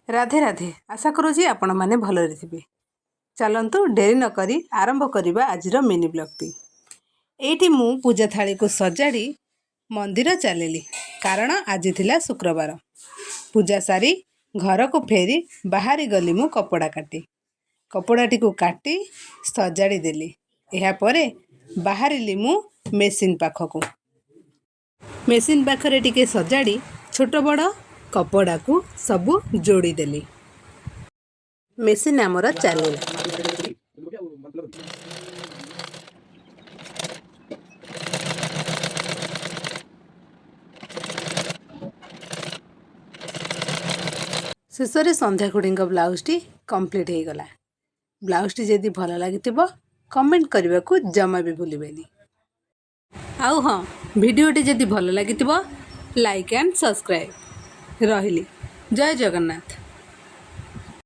राधे राधे। आशा करुँची आपण मैंने भलरे थे। चलतु डेरी नक आरंभ करवा आज मिनी ब्लॉगटी। ये मु पूजा थाली को सजाड़ी मंदिर चलिली कारण आज थिला शुक्रवार। पूजा सारी घर को फेरी बाहरी गली मु कपड़ा काटी कपड़ाटी को काटी सजाड़ी देली। यापर बाहरिली मु मेसीन पाखक मेसीन पाखरे टिके सजाड़ी छोट बड़ कपड़ा को सबू जोड़ी देली। मेसीन आमर चलिला। शेष में संध्या खुड़ी ब्लाउजटी कंप्लीट हो गला। ब्लाउजटी जदि भल लगी कमेंट करने को जमा भी भूलें। आउ हाँ, भिडियोटी जदि भल लगी लाइक एंड सब्सक्राइब। रही जय जगन्नाथ।